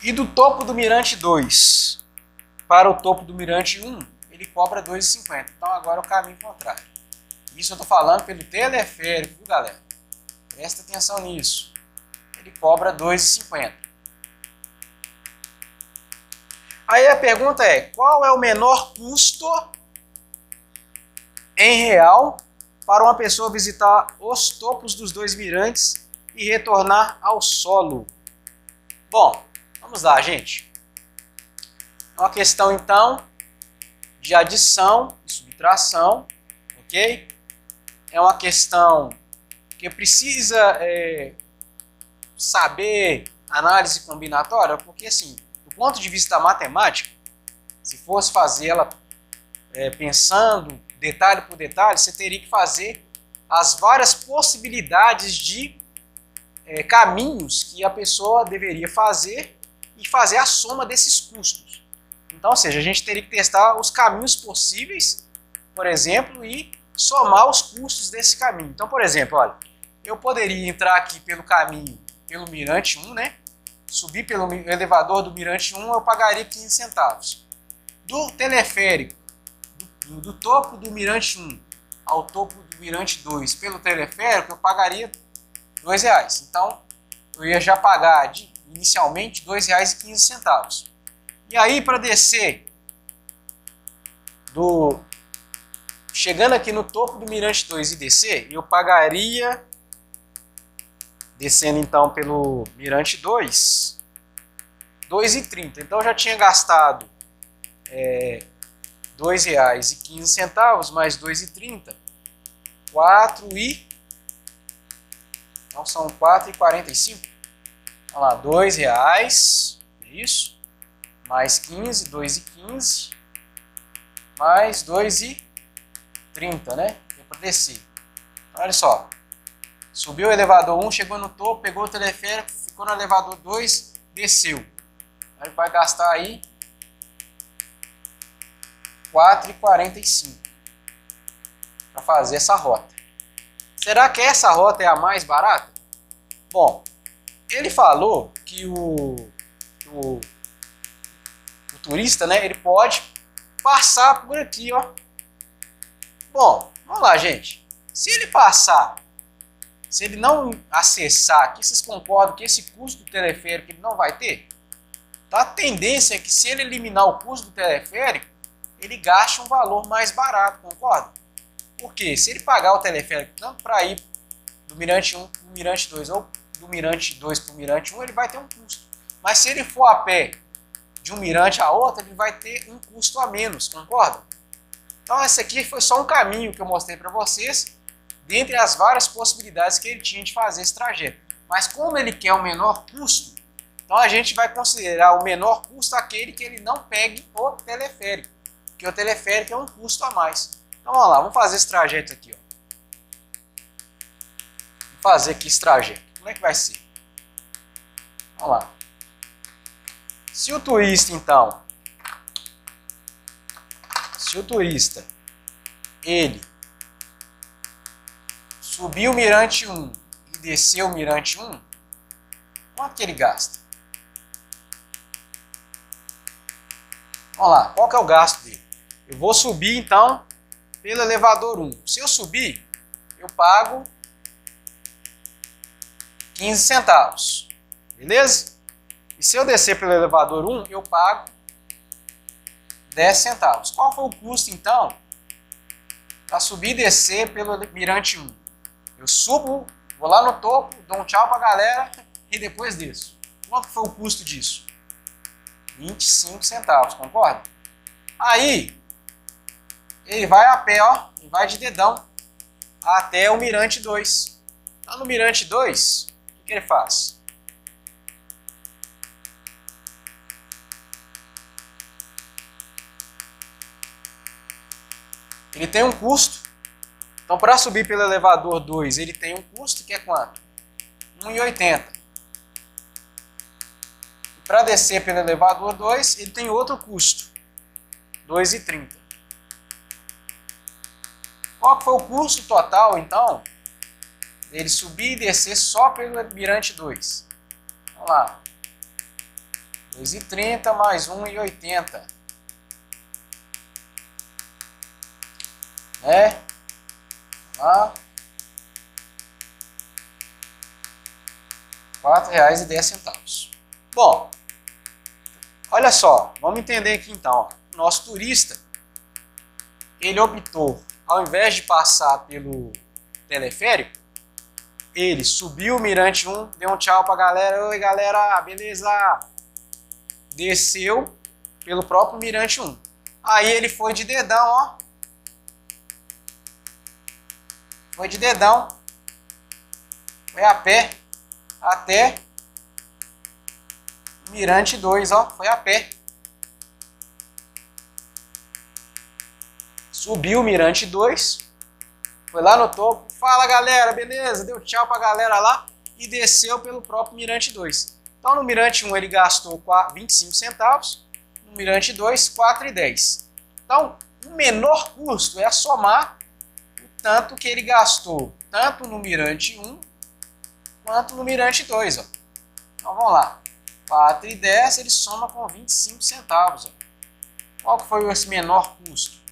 Speaker 2: E do topo do mirante 2 para o topo do mirante 1, ele cobra R$2,50. Então agora é o caminho contrário. Isso eu estou falando pelo teleférico, viu, galera? Presta atenção nisso. Ele cobra R$2,50. Aí a pergunta é, qual é o menor custo em real para uma pessoa visitar os topos dos dois mirantes e retornar ao solo? Bom, vamos lá, gente. É uma questão, então, de adição e subtração, ok? É uma questão que precisa saber análise combinatória, porque, assim, do ponto de vista matemático, se fosse fazer ela pensando detalhe por detalhe, você teria que fazer as várias possibilidades de caminhos que a pessoa deveria fazer e fazer a soma desses custos. Então, ou seja, a gente teria que testar os caminhos possíveis, por exemplo, e somar os custos desse caminho. Então, por exemplo, olha, eu poderia entrar aqui pelo caminho, pelo mirante 1, né? Subir pelo elevador do mirante 1, eu pagaria 15 centavos. Do teleférico, do topo do mirante 1 ao topo do mirante 2, pelo teleférico, eu pagaria R$2. Então, eu ia já pagar inicialmente R$2,15. E aí, para descer, chegando aqui no topo do mirante 2 e descer, eu pagaria, descendo então pelo mirante 2, R$2,30. Então, eu já tinha gastado R$2,15 mais R$2,30, então são R$4,45. Olha lá, R$2, isso, mais 15, R$2,15, mais R$2,30, né? Para descer. Então, olha só, subiu o elevador 1, chegou no topo, pegou o teleférico, ficou no elevador 2, desceu. Aí vai gastar aí R$4,45 para fazer essa rota. Será que essa rota é a mais barata? Bom, ele falou que o turista, né, ele pode passar por aqui, ó. Bom, vamos lá, gente. Se ele passar, se ele não acessar aqui, vocês concordam que esse custo do teleférico ele não vai ter? Então a tendência é que se ele eliminar o custo do teleférico, ele gaste um valor mais barato, concorda? Porque se ele pagar o teleférico tanto para ir do mirante 1 para o mirante 2 ou do mirante 2 para o mirante 1, ele vai ter um custo. Mas se ele for a pé de um mirante a outro, ele vai ter um custo a menos, concorda? Então esse aqui foi só um caminho que eu mostrei para vocês, dentre as várias possibilidades que ele tinha de fazer esse trajeto. Mas como ele quer o menor custo, então a gente vai considerar o menor custo aquele que ele não pegue o teleférico, porque o teleférico é um custo a mais. Então vamos lá, vamos fazer esse trajeto aqui, ó. Vamos fazer aqui esse trajeto. Como é que vai ser? Vamos lá. Se o turista, então, ele subir o mirante 1 e descer o mirante 1, quanto que ele gasta? Vamos lá, qual que é o gasto dele? Eu vou subir, então, pelo elevador 1. Se eu subir, eu pago 15 centavos. Beleza? E se eu descer pelo elevador 1, eu pago 10 centavos. Qual foi o custo, então, para subir e descer pelo mirante 1? Eu subo, vou lá no topo, dou um tchau para a galera e depois desço. Quanto foi o custo disso? 25 centavos, concorda? Aí, ele vai a pé, ó, e vai de dedão até o mirante 2. Então, no mirante 2, o que ele faz? Ele tem um custo. Então, para subir pelo elevador 2, ele tem um custo que é quanto? R$1,80. Para descer pelo elevador 2, ele tem outro custo, 2,30. Qual que foi o custo total, então, dele subir e descer só pelo Mirante 2? Vamos lá. 2,30 mais 1,80. Né? Lá. R$ 4,10. Bom, olha só, vamos entender aqui então. O nosso turista, ele optou, ao invés de passar pelo teleférico, ele subiu o Mirante 1, deu um tchau pra galera. Oi galera, beleza? Desceu pelo próprio Mirante 1. Aí ele foi de dedão, ó. Foi de dedão. Foi a pé até Mirante 2, ó. Foi a pé. Subiu o Mirante 2. Foi lá no topo. Fala galera, beleza? Deu tchau pra galera lá. E desceu pelo próprio Mirante 2. Então no Mirante 1 ele gastou 25 centavos. No Mirante 2, 4,10. Então o menor custo é somar o tanto que ele gastou. Tanto no Mirante 1 quanto no Mirante 2. Ó. Então vamos lá. 4,10 ele soma com 25 centavos. Ó. Qual que foi esse menor custo?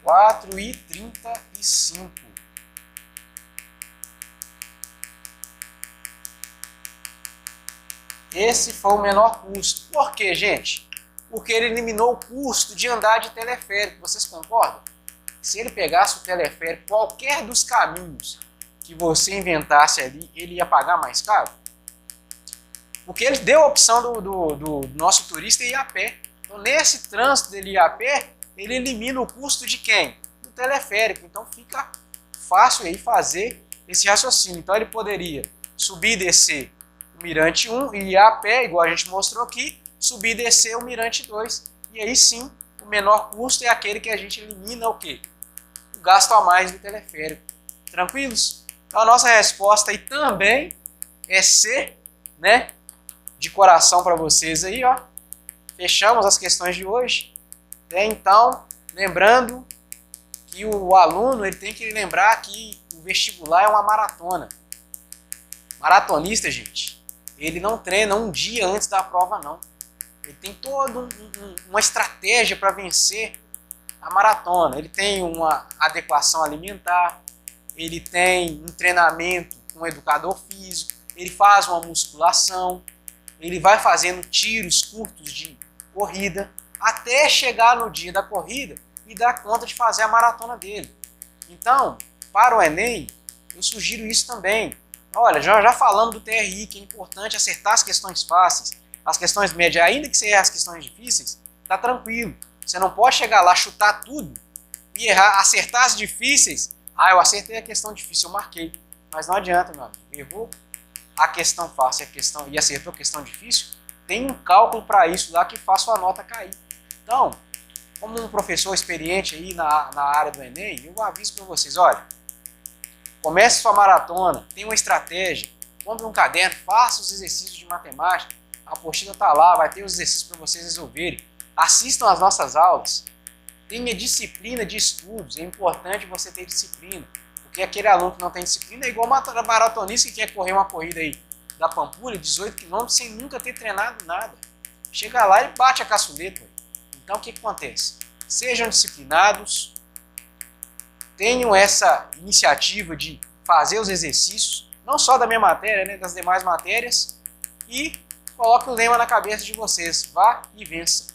Speaker 2: 4,35. Esse foi o menor custo. Por quê, gente? Porque ele eliminou o custo de andar de teleférico. Vocês concordam? Se ele pegasse o teleférico, qualquer dos caminhos que você inventasse ali, ele ia pagar mais caro? Porque ele deu a opção do nosso turista ir a pé. Então, nesse trânsito dele ir a pé, ele elimina o custo de quem? Do teleférico. Então, fica fácil aí fazer esse raciocínio. Então, ele poderia subir e descer o Mirante 1 e ir a pé, igual a gente mostrou aqui, subir e descer o Mirante 2. E aí sim, o menor custo é aquele que a gente elimina o quê? O gasto a mais do teleférico. Tranquilos? Então, a nossa resposta aí também é C, né? De coração para vocês aí, ó. Fechamos as questões de hoje. Então, lembrando que o aluno ele tem que lembrar que o vestibular é uma maratona. Maratonista, gente, ele não treina um dia antes da prova, não. Ele tem toda uma estratégia para vencer a maratona. Ele tem uma adequação alimentar, ele tem um treinamento com um educador físico, ele faz uma musculação, ele vai fazendo tiros curtos de corrida, até chegar no dia da corrida e dar conta de fazer a maratona dele. Então, para o Enem, eu sugiro isso também. Olha, já falamos do TRI, que é importante acertar as questões fáceis, as questões médias, ainda que você erre as questões difíceis, tá tranquilo. Você não pode chegar lá, chutar tudo e errar, acertar as difíceis. Ah, eu acertei a questão difícil, eu marquei. Mas não adianta, meu amigo. Errou a questão fácil e acertou a questão difícil, tem um cálculo para isso lá que faz sua nota cair. Então, como um professor experiente aí na área do Enem, eu aviso para vocês, olha, comece sua maratona, tenha uma estratégia, compre um caderno, faça os exercícios de matemática, a apostila está lá, vai ter os exercícios para vocês resolverem, assistam às nossas aulas, tenha disciplina de estudos, é importante você ter disciplina, porque aquele aluno que não tem disciplina é igual uma maratonista que quer correr uma corrida aí da Pampulha, 18 km, sem nunca ter treinado nada. Chega lá e bate a caçuleta. Então o que acontece? Sejam disciplinados, tenham essa iniciativa de fazer os exercícios, não só da minha matéria, né, das demais matérias, e coloque o lema na cabeça de vocês, vá e vença.